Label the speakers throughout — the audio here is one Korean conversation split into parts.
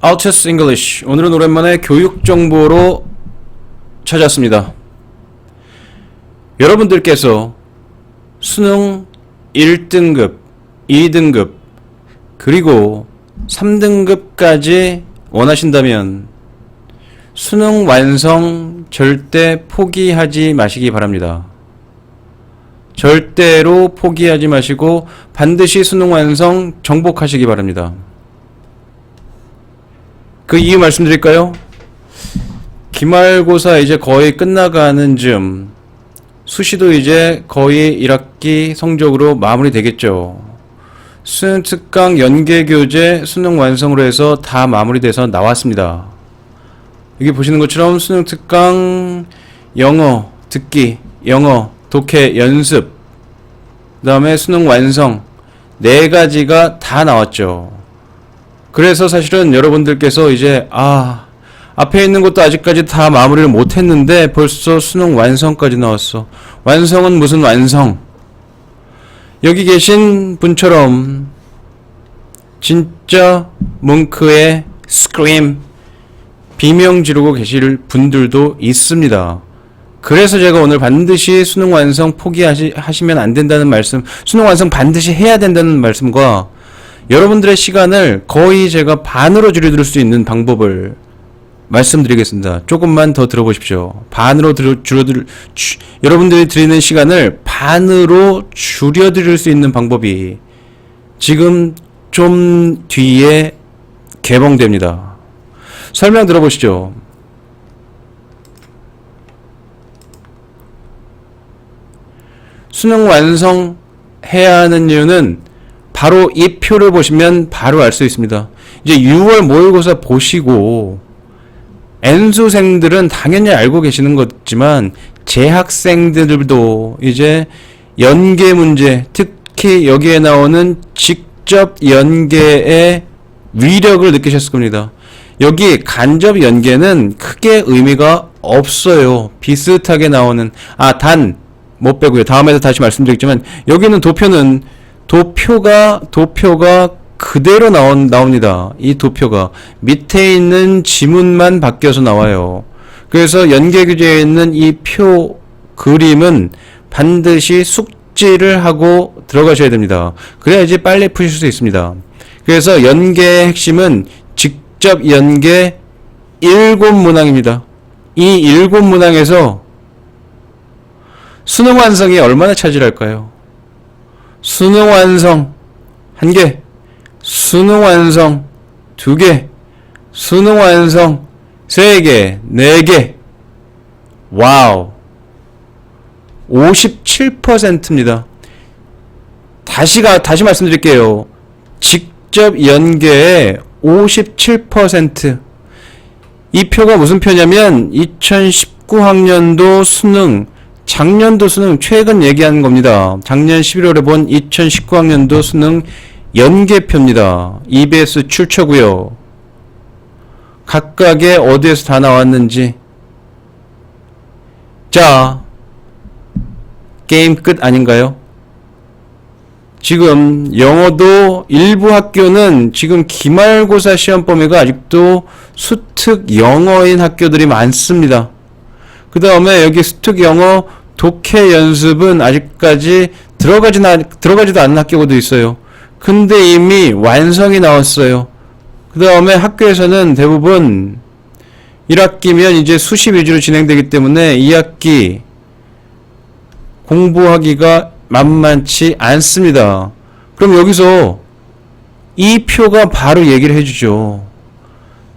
Speaker 1: Altus English. 오늘은 오랜만에 교육 정보로 찾았습니다. 여러분들께서 수능 1등급, 2등급, 그리고 3등급까지 원하신다면 수능 완성 절대 포기하지 마시기 바랍니다. 절대로 포기하지 마시고 반드시 수능 완성 정복하시기 바랍니다. 그 이유 말씀드릴까요? 기말고사 이제 거의 끝나가는 즈음, 수시도 이제 거의 1학기 성적으로 마무리되겠죠. 수능 특강 연계교재 수능 완성으로 해서 다 마무리돼서 나왔습니다. 여기 보시는 것처럼 수능 특강 영어 듣기, 영어 독해 연습, 그 다음에 수능 완성 4가지가 다 나왔죠. 그래서 사실은 여러분들께서 이제 앞에 있는 것도 아직까지 다 마무리를 못했는데 벌써 수능 완성까지 나왔어. 완성은 무슨 완성? 여기 계신 분처럼 진짜 뭉크의 스크림 비명 지르고 계실 분들도 있습니다. 그래서 제가 오늘 반드시 수능 완성 포기하시면 안 된다는 말씀, 수능 완성 반드시 해야 된다는 말씀과 여러분들의 시간을 거의 제가 반으로 줄여드릴 수 있는 방법을 말씀드리겠습니다. 조금만 더 들어보십시오. 여러분들이 드리는 시간을 반으로 줄여드릴 수 있는 방법이 지금 좀 뒤에 개봉됩니다. 설명 들어보시죠. 수능 완성해야 하는 이유는 바로 이 표를 보시면 바로 알 수 있습니다. 이제 6월 모의고사 보시고 N수생들은 당연히 알고 계시는 거지만 재학생들도 이제 연계 문제, 특히 여기에 나오는 직접 연계의 위력을 느끼셨을 겁니다. 여기 간접 연계는 크게 의미가 없어요. 비슷하게 나오는 단 못 빼고요. 다음에도 다시 말씀드리겠지만 여기는 도표가 그대로 나옵니다. 이 도표가 밑에 있는 지문만 바뀌어서 나와요. 그래서 연계교재에 있는 이 표 그림은 반드시 숙지를 하고 들어가셔야 됩니다. 그래야지 빨리 푸실 수 있습니다. 그래서 연계의 핵심은 직접 연계 7문항입니다. 이 7문항에서 수능 완성이 얼마나 차지할까요? 수능 완성 1개, 수능 완성 2개, 수능 완성 3개, 4개. 와우. 57%입니다. 다시 말씀드릴게요. 직접 연계의 57%. 이 표가 무슨 표냐면 2019학년도 수능, 작년도 수능 최근 얘기하는 겁니다. 작년 11월에 본 2019학년도 수능 연계표입니다. EBS 출처고요. 각각의 어디에서 다 나왔는지. 자, 게임 끝 아닌가요? 지금 영어도 일부 학교는 지금 기말고사 시험 범위가 아직도 수특 영어인 학교들이 많습니다. 그 다음에 여기 수특 영어 독해 연습은 아직까지 들어가지도 않는 학교도 있어요. 근데 이미 완성이 나왔어요. 그 다음에 학교에서는 대부분 1학기면 이제 수시 위주로 진행되기 때문에 2학기 공부하기가 만만치 않습니다. 그럼 여기서 이 표가 바로 얘기를 해주죠.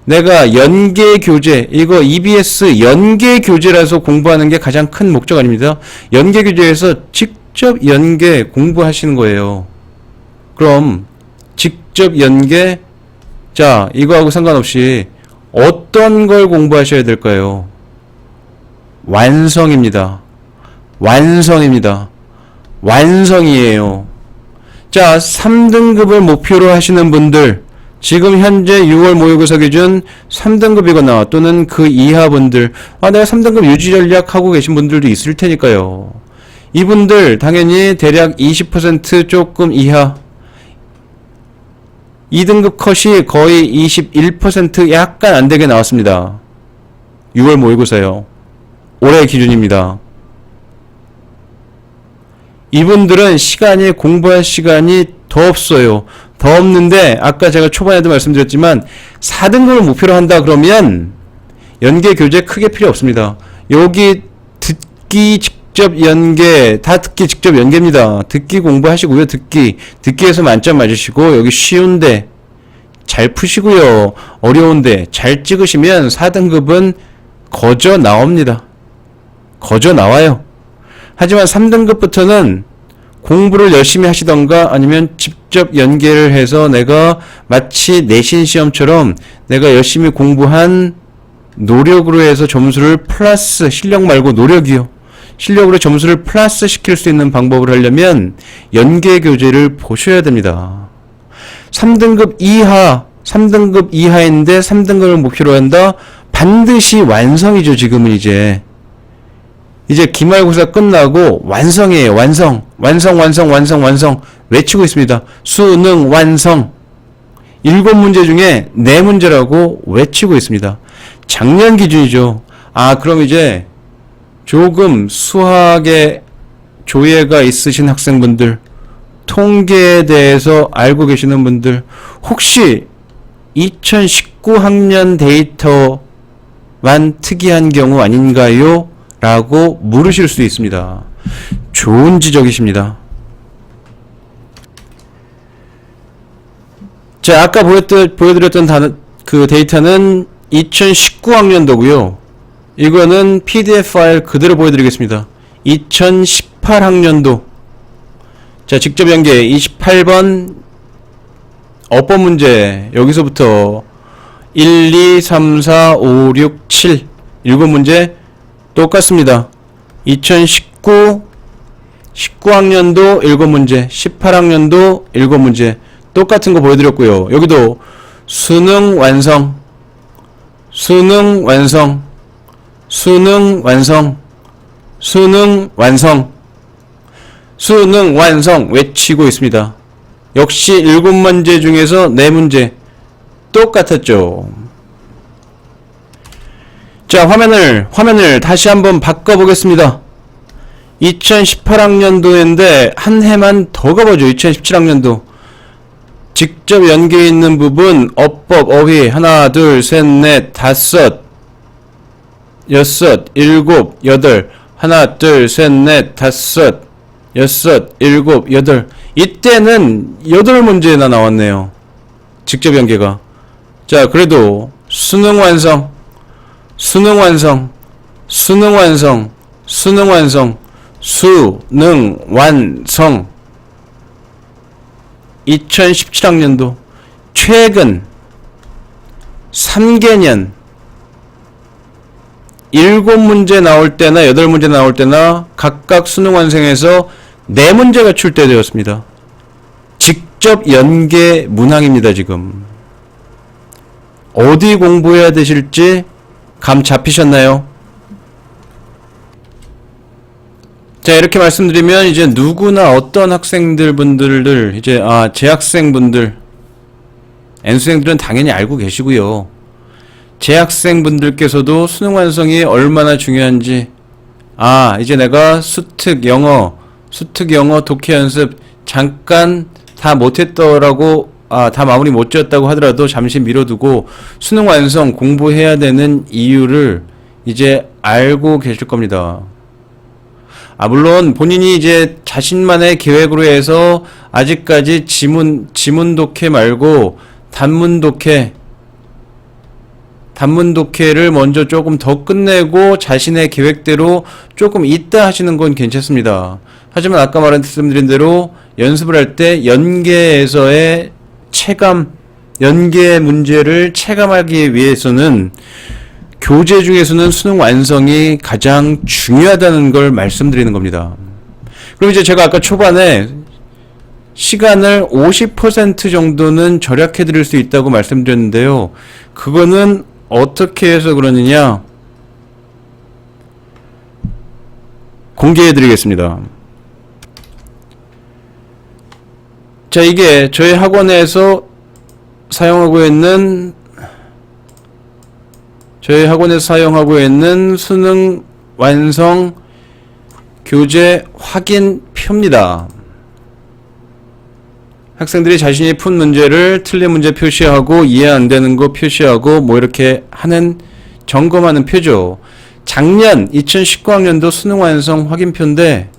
Speaker 1: 내가 연계교재, 이거 EBS 연계교재라서 공부하는 게 가장 큰 목적 아닙니다. 연계교재에서 직접 연계 공부하시는 거예요. 그럼 직접 연계, 자, 이거하고 상관없이 어떤 걸 공부하셔야 될까요? 완성입니다. 완성이에요. 자, 3등급을 목표로 하시는 분들, 지금 현재 6월 모의고사 기준 3등급이거나 또는 그 이하 분들, 내가 3등급 유지 전략 하고 계신 분들도 있을 테니까요. 이분들 당연히 대략 20% 조금 이하, 2등급 컷이 거의 21% 약간 안 되게 나왔습니다. 6월 모의고사요. 올해 기준입니다. 이분들은 공부할 시간이 더 없어요. 더 없는데, 아까 제가 초반에도 말씀드렸지만, 4등급을 목표로 한다 그러면, 연계 교재 크게 필요 없습니다. 여기 듣기 직접 연계, 다 듣기 직접 연계입니다. 듣기 공부하시고요. 듣기에서 만점 맞으시고, 여기 쉬운데 잘 푸시고요. 어려운데 잘 찍으시면 4등급은 거저 나옵니다. 거저 나와요. 하지만 3등급부터는 공부를 열심히 하시던가 아니면 직접 연계를 해서 내가 마치 내신 시험처럼 내가 열심히 공부한 노력으로 해서 점수를 플러스, 실력 말고 노력이요. 실력으로 점수를 플러스 시킬 수 있는 방법을 하려면 연계 교재를 보셔야 됩니다. 3등급 이하인데 3등급을 목표로 한다? 반드시 완성이죠, 지금은 이제 기말고사 끝나고 완성이에요. 완성 외치고 있습니다. 수능 완성 7문제 중에 4문제라고 외치고 있습니다. 작년 기준이죠. 그럼 이제 조금 수학에 조예가 있으신 학생분들, 통계에 대해서 알고 계시는 분들, 혹시 2019학년 데이터만 특이한 경우 아닌가요? 라고 물으실 수 있습니다. 좋은 지적이십니다. 자, 아까 보여드렸던 그 데이터는 2019학년도고요. 이거는 PDF 파일 그대로 보여드리겠습니다. 2018학년도. 자, 직접 연계 28번 어법 문제. 여기서부터 1, 2, 3, 4, 5, 6, 7 7문제 똑같습니다. 19학년도 7문제, 18학년도 7문제 똑같은 거 보여드렸고요. 여기도 수능 완성 외치고 있습니다. 역시 7문제 중에서 4문제 똑같았죠. 자, 화면을 다시 한번 바꿔보겠습니다. 2018학년도인데 한 해만 더 가보죠. 2017학년도. 직접 연계해 있는 부분, 어법, 어휘, 하나, 둘, 셋, 넷, 다섯, 여섯, 일곱, 여덟, 하나, 둘, 셋, 넷, 다섯, 여섯, 일곱, 여덟. 이때는 8문제나 나왔네요. 직접 연계가. 자, 그래도 수능 완성 2017학년도 최근 3개년 7문제 나올 때나 8문제 나올 때나 각각 수능 완성에서 4문제가 출제되었습니다. 직접 연계 문항입니다. 지금 어디 공부해야 되실지 감 잡히셨나요? 자, 이렇게 말씀드리면 이제 누구나 어떤 분들 이제 재학생분들, N수생들은 당연히 알고 계시고요. 재학생분들께서도 수능 완성이 얼마나 중요한지, 이제 내가 수특 영어 독해 연습 잠깐 다 못했더라고, 다 마무리 못 지었다고 하더라도 잠시 미뤄두고 수능 완성 공부해야 되는 이유를 이제 알고 계실 겁니다. 물론 본인이 이제 자신만의 계획으로 해서 아직까지 지문 독해 말고 단문 독해를 먼저 조금 더 끝내고 자신의 계획대로 조금 이따 하시는 건 괜찮습니다. 하지만 아까 말씀드린 대로 연습을 할 때 연계에서의 연계 문제를 체감하기 위해서는 교재 중에서는 수능 완성이 가장 중요하다는 걸 말씀드리는 겁니다. 그럼 이제 제가 아까 초반에 시간을 50% 정도는 절약해 드릴 수 있다고 말씀드렸는데요. 그거는 어떻게 해서 그러느냐? 공개해 드리겠습니다. 자, 이게 저희 학원에서 사용하고 있는 저희 학원에서 사용하고 있는 수능 완성 교재 확인표입니다. 학생들이 자신이 푼 문제를 틀린 문제 표시하고 이해 안 되는 거 표시하고 뭐 이렇게 하는 점검하는 표죠. 작년 2019학년도 수능 완성 확인표인데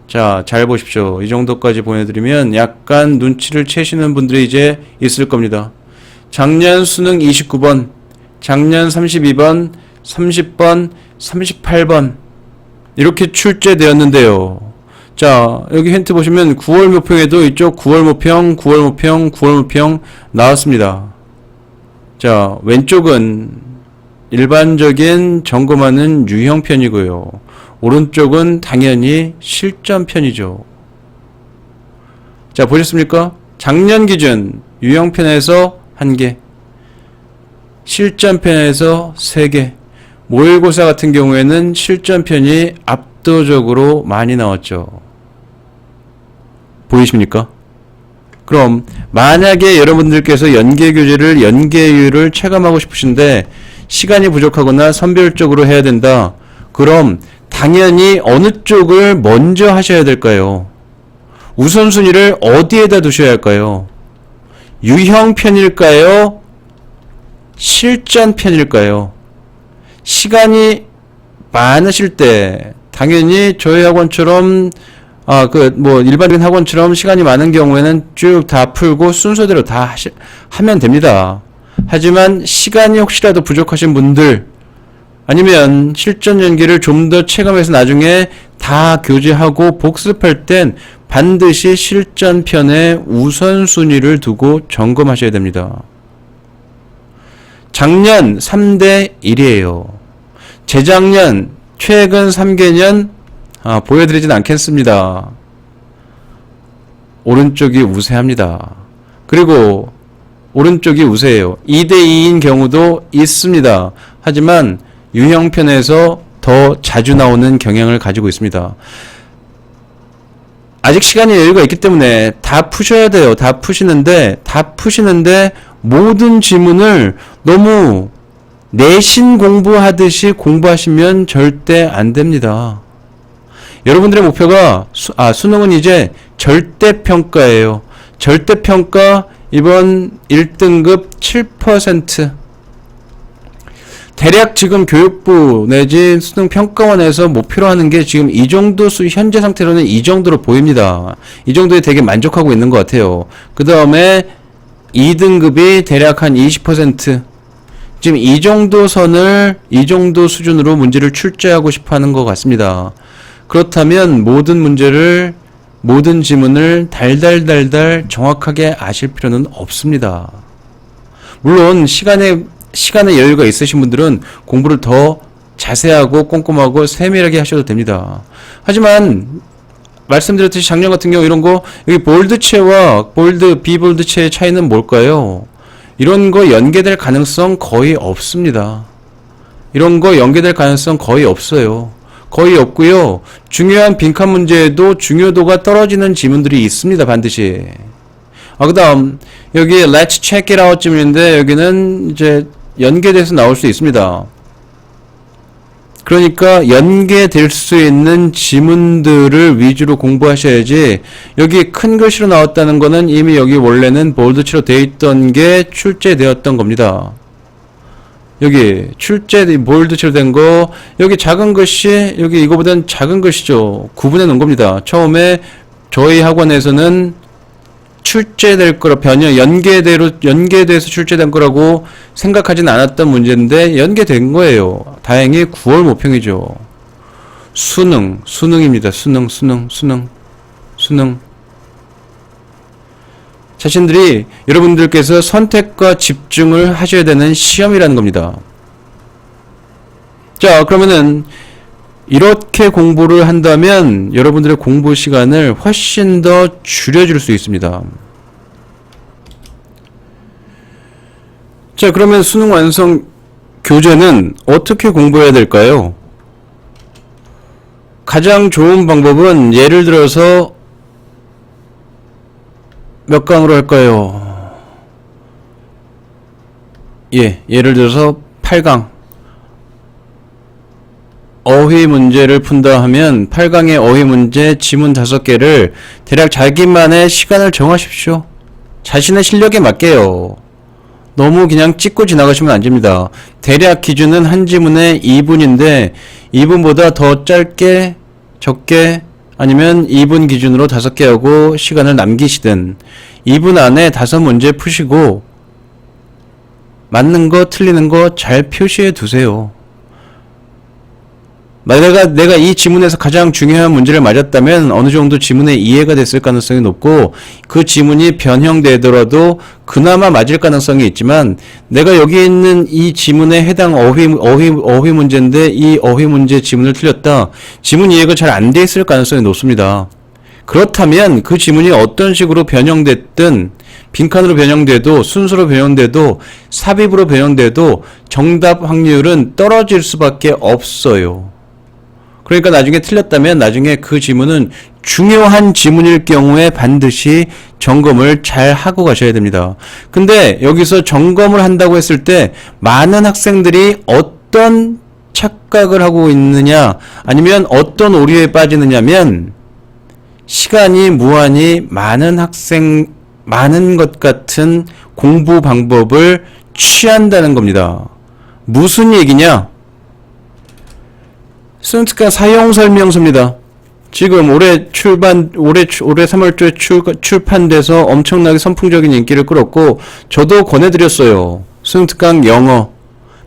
Speaker 1: 자, 잘 보십시오. 이 정도까지 보내드리면 약간 눈치를 채시는 분들이 이제 있을 겁니다. 작년 수능 29번, 작년 32번, 30번, 38번 이렇게 출제되었는데요. 자, 여기 힌트 보시면 9월 모평에도 이쪽 9월 모평, 9월 모평, 9월 모평 나왔습니다. 자, 왼쪽은 일반적인 점검하는 유형편이고요. 오른쪽은 당연히 실전편이죠. 자, 보셨습니까? 작년 기준 유형편에서 1개, 실전편에서 3개, 모의고사 같은 경우에는 실전편이 압도적으로 많이 나왔죠. 보이십니까? 그럼 만약에 여러분들께서 연계교재를 연계율을 체감하고 싶으신데 시간이 부족하거나 선별적으로 해야 된다. 그럼 당연히 어느 쪽을 먼저 하셔야 될까요? 우선순위를 어디에다 두셔야 할까요? 유형편일까요? 실전편일까요? 시간이 많으실 때 당연히 저희 학원처럼 일반적인 학원처럼 시간이 많은 경우에는 쭉 다 풀고 순서대로 다 하면 됩니다. 하지만 시간이 혹시라도 부족하신 분들, 아니면 실전 연계를 좀 더 체감해서 나중에 다 교재하고 복습할 땐 반드시 실전편에 우선순위를 두고 점검하셔야 됩니다. 작년 3대 1이에요. 재작년, 최근 3개년 보여드리진 않겠습니다. 오른쪽이 우세합니다. 그리고 오른쪽이 우세해요. 2대 2인 경우도 있습니다. 하지만 유형편에서 더 자주 나오는 경향을 가지고 있습니다. 아직 시간이 여유가 있기 때문에 다 푸셔야 돼요. 다 푸시는데 모든 지문을 너무 내신 공부하듯이 공부하시면 절대 안 됩니다. 여러분들의 목표가 수능은 이제 절대평가예요. 절대평가 이번 1등급 7%. 대략 지금 교육부 내지 수능평가원에서 목표로 하는 게 지금 이 정도 현재 상태로는 이 정도로 보입니다. 이 정도에 되게 만족하고 있는 것 같아요. 그 다음에 2등급이 대략 한 20%. 지금 이 정도 선을, 이 정도 수준으로 문제를 출제하고 싶어 하는 것 같습니다. 그렇다면 모든 지문을 달달달달 정확하게 아실 필요는 없습니다. 물론 시간의 여유가 있으신 분들은 공부를 더 자세하고 꼼꼼하고 세밀하게 하셔도 됩니다. 하지만 말씀드렸듯이 작년 같은 경우 이런 거 여기 볼드체와 비볼드체의 차이는 뭘까요? 이런 거 연계될 가능성 거의 없습니다. 이런 거 연계될 가능성 거의 없어요. 거의 없고요. 중요한 빈칸 문제에도 중요도가 떨어지는 지문들이 있습니다. 반드시. 그 다음 여기 Let's check it out 지문인데 여기는 이제 연계돼서 나올 수 있습니다. 그러니까 연계될 수 있는 지문들을 위주로 공부하셔야지 여기 큰 글씨로 나왔다는 거는 이미 여기 원래는 볼드체로 되어 있던 게 출제되었던 겁니다. 여기 볼드체로 된 거 여기 작은 글씨 여기 이거보다는 작은 글씨죠. 구분해 놓은 겁니다. 처음에 저희 학원에서는 출제될 거라 연계돼서 출제된 거라고 생각하진 않았던 문제인데 연계된 거예요. 다행히 9월 모평이죠. 수능입니다. 수능. 자신들이 여러분들께서 선택과 집중을 하셔야 되는 시험이라는 겁니다. 자, 그러면은 이렇게 공부를 한다면 여러분들의 공부 시간을 훨씬 더 줄여줄 수 있습니다. 자, 그러면 수능 완성 교재는 어떻게 공부해야 될까요? 가장 좋은 방법은 예를 들어서 몇 강으로 할까요? 예를 들어서 8강 어휘 문제를 푼다 하면 8강의 어휘 문제 지문 5개를 대략 자기만의 시간을 정하십시오. 자신의 실력에 맞게요. 너무 그냥 찍고 지나가시면 안 됩니다. 대략 기준은 한 지문에 2분인데 2분보다 더 짧게 적게 아니면 2분 기준으로 5개 하고 시간을 남기시든 2분 안에 5문제 푸시고 맞는 거 틀리는 거 잘 표시해 두세요. 내가 이 지문에서 가장 중요한 문제를 맞았다면 어느 정도 지문의 이해가 됐을 가능성이 높고 그 지문이 변형되더라도 그나마 맞을 가능성이 있지만 내가 여기 있는 이 지문에 해당 어휘 문제인데 이 어휘 문제 지문을 틀렸다. 지문 이해가 잘 안 돼 있을 가능성이 높습니다. 그렇다면 그 지문이 어떤 식으로 변형됐든 빈칸으로 변형돼도 순서로 변형돼도 삽입으로 변형돼도 정답 확률은 떨어질 수밖에 없어요. 그러니까 나중에 틀렸다면 나중에 그 지문은 중요한 지문일 경우에 반드시 점검을 잘 하고 가셔야 됩니다. 근데 여기서 점검을 한다고 했을 때 많은 학생들이 어떤 착각을 하고 있느냐 아니면 어떤 오류에 빠지느냐면 시간이 무한히 많은 것 같은 공부 방법을 취한다는 겁니다. 무슨 얘기냐? 수능특강 사용설명서입니다. 지금 올해 3월 초에 출판돼서 엄청나게 선풍적인 인기를 끌었고 저도 권해드렸어요. 수능특강 영어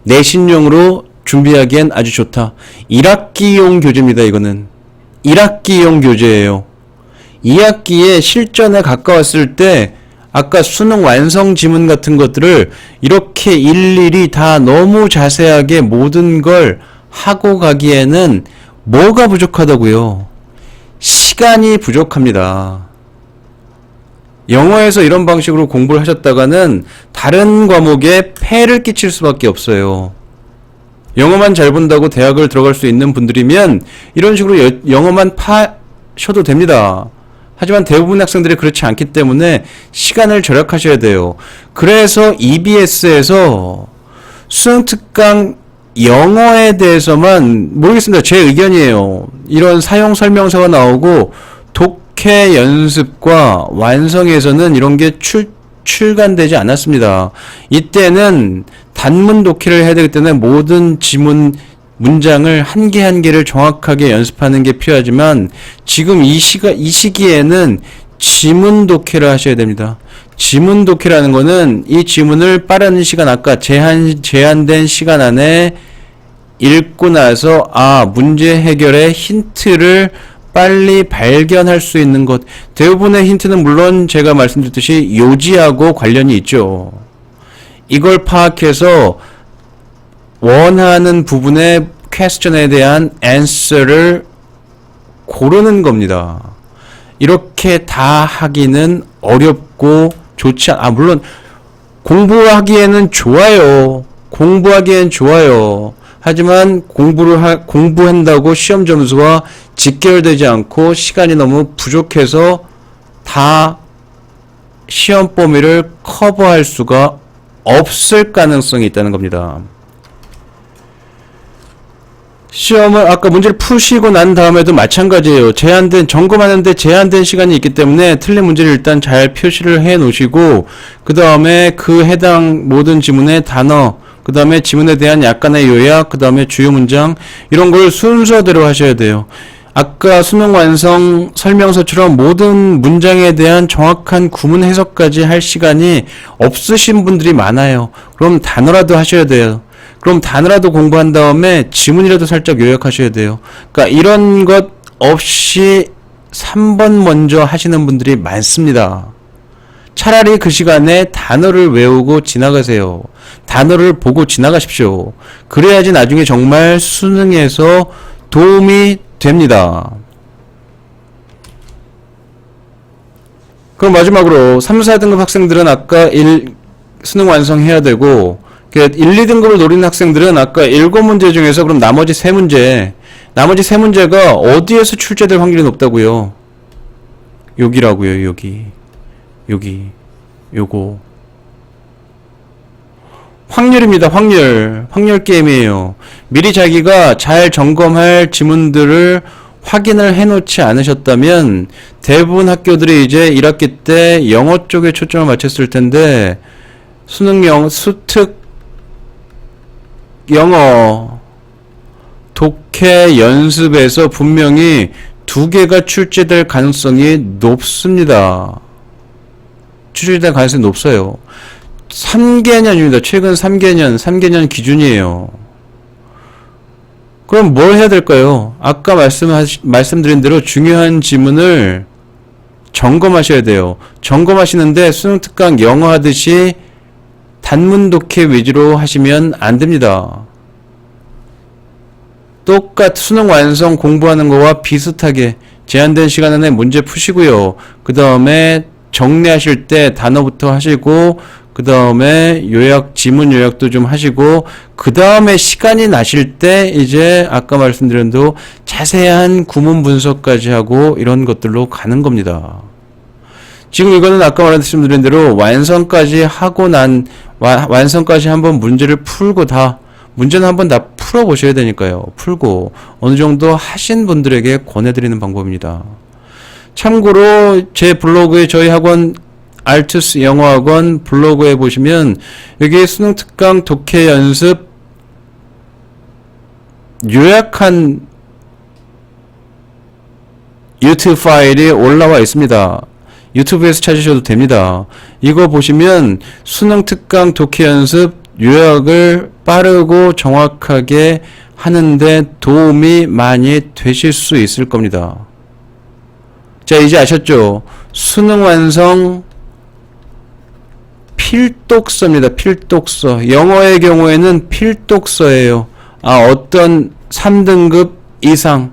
Speaker 1: 내신용으로 준비하기엔 아주 좋다. 1학기용 교재입니다. 이거는 1학기용 교재예요. 2학기에 실전에 가까웠을 때 아까 수능 완성 지문 같은 것들을 이렇게 일일이 다 너무 자세하게 모든 걸 하고 가기에는 뭐가 부족하다고요? 시간이 부족합니다. 영어에서 이런 방식으로 공부를 하셨다가는 다른 과목에 폐를 끼칠 수밖에 없어요. 영어만 잘 본다고 대학을 들어갈 수 있는 분들이면 이런 식으로 영어만 파셔도 됩니다. 하지만 대부분 학생들이 그렇지 않기 때문에 시간을 절약하셔야 돼요. 그래서 EBS에서 수능특강 영어에 대해서만 모르겠습니다. 제 의견이에요. 이런 사용 설명서가 나오고 독해 연습과 완성에서는 이런 게 출간되지 않았습니다. 이때는 단문 독해를 해야 되기 때문에 모든 지문 문장을 한 개 한 개를 정확하게 연습하는 게 필요하지만 지금 이 시기에는 지문 독해를 하셔야 됩니다. 지문 독해라는 거는 이 지문을 빠른 시간 아까 제한된 시간 안에 읽고 나서 문제 해결의 힌트를 빨리 발견할 수 있는 것. 대부분의 힌트는 물론 제가 말씀드렸듯이 요지하고 관련이 있죠. 이걸 파악해서 원하는 부분의 퀘스천에 대한 answer를 고르는 겁니다. 이렇게 다 하기는 어렵고 좋지 물론 공부하기에는 좋아요. 하지만 공부한다고 시험 점수와 직결되지 않고 시간이 너무 부족해서 다 시험 범위를 커버할 수가 없을 가능성이 있다는 겁니다. 시험을 아까 문제를 푸시고 난 다음에도 마찬가지예요. 점검하는데 제한된 시간이 있기 때문에 틀린 문제를 일단 잘 표시를 해 놓으시고 그 다음에 그 해당 모든 지문의 단어 그 다음에 지문에 대한 약간의 요약 그 다음에 주요 문장 이런 걸 순서대로 하셔야 돼요. 아까 수능 완성 설명서처럼 모든 문장에 대한 정확한 구문 해석까지 할 시간이 없으신 분들이 많아요. 그럼 단어라도 하셔야 돼요. 그럼 단어라도 공부한 다음에 지문이라도 살짝 요약하셔야 돼요. 그러니까 이런 것 없이 3번 먼저 하시는 분들이 많습니다. 차라리 그 시간에 단어를 외우고 지나가세요. 단어를 보고 지나가십시오. 그래야지 나중에 정말 수능에서 도움이 됩니다. 그럼 마지막으로 3, 4등급 학생들은 아까 수능 완성해야 되고 1, 2등급을 노리는 학생들은 아까 7문제 중에서 그럼 나머지 3문제가 어디에서 출제될 확률이 높다고요? 여기라고요. 여기 요거 확률 확률입니다. 확률 게임이에요. 미리 자기가 잘 점검할 지문들을 확인을 해놓지 않으셨다면 대부분 학교들이 이제 1학기 때 영어 쪽에 초점을 맞췄을 텐데 수능영, 수특 영어 독해 연습에서 분명히 2개가 출제될 가능성이 높습니다. 출제될 가능성이 높아요. 3개년입니다. 최근 3개년 기준이에요. 그럼 뭘 해야 될까요? 아까 말씀드린 대로 중요한 지문을 점검하셔야 돼요. 점검하시는데 수능 특강 영어 하듯이 단문 독해 위주로 하시면 안 됩니다. 수능 완성 공부하는 거와 비슷하게 제한된 시간 안에 문제 푸시고요. 그 다음에 정리하실 때 단어부터 하시고 그 다음에 지문 요약도 좀 하시고 그 다음에 시간이 나실 때 이제 아까 말씀드린 대로 자세한 구문 분석까지 하고 이런 것들로 가는 겁니다. 지금 이거는 아까 말씀드린 대로 완성까지 한번 문제를 풀고 문제는 한번 다 풀어보셔야 되니까요. 풀고 어느 정도 하신 분들에게 권해드리는 방법입니다. 참고로 제 블로그에 저희 학원 알투스 영어학원 블로그에 보시면 여기 수능 특강 독해 연습 요약한 유튜브 파일이 올라와 있습니다. 유튜브에서 찾으셔도 됩니다. 이거 보시면 수능 특강 독해 연습 요약을 빠르고 정확하게 하는데 도움이 많이 되실 수 있을 겁니다. 자, 이제 아셨죠? 수능 완성 필독서입니다. 필독서. 영어의 경우에는 필독서예요. 어떤 3등급 이상.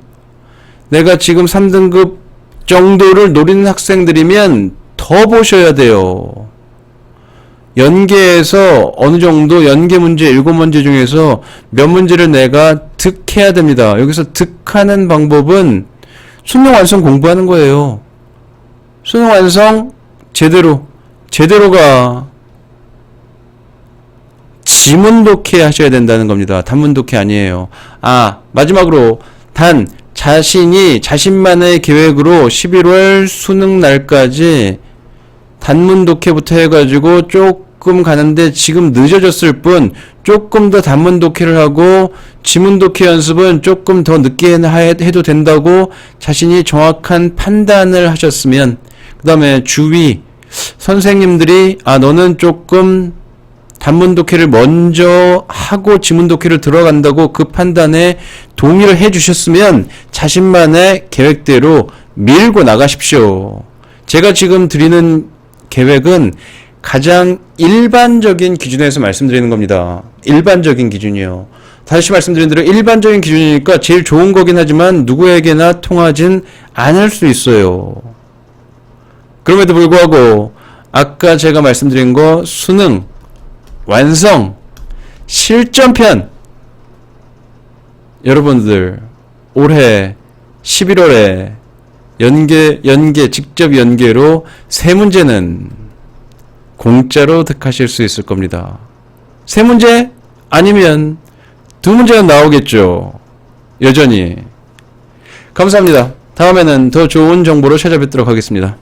Speaker 1: 내가 지금 3등급 정도를 노리는 학생들이면 더 보셔야 돼요. 연계에서 어느 정도 연계 문제 7문제 중에서 몇 문제를 내가 득해야 됩니다. 여기서 득하는 방법은 수능 완성 공부하는 거예요. 수능 완성 제대로가 지문 독해 하셔야 된다는 겁니다. 단문 독해 아니에요. 마지막으로 자신만의 계획으로 11월 수능 날까지 단문 독해부터 해가지고 조금 가는데 지금 늦어졌을 뿐 조금 더 단문 독해를 하고 지문 독해 연습은 조금 더 늦게 해도 된다고 자신이 정확한 판단을 하셨으면 그 다음에 주위 선생님들이 너는 조금 단문 독해를 먼저 하고 지문 독해를 들어간다고 그 판단에 동의를 해주셨으면 자신만의 계획대로 밀고 나가십시오. 제가 지금 드리는 계획은 가장 일반적인 기준에서 말씀드리는 겁니다. 일반적인 기준이요. 다시 말씀드린 대로 일반적인 기준이니까 제일 좋은 거긴 하지만 누구에게나 통하진 않을 수 있어요. 그럼에도 불구하고 아까 제가 말씀드린 거 수능 완성 실전편 여러분들 올해 11월에 직접 연계로 3문제는 공짜로 득하실 수 있을 겁니다. 3문제 아니면 2문제는 나오겠죠. 여전히. 감사합니다. 다음에는 더 좋은 정보로 찾아뵙도록 하겠습니다.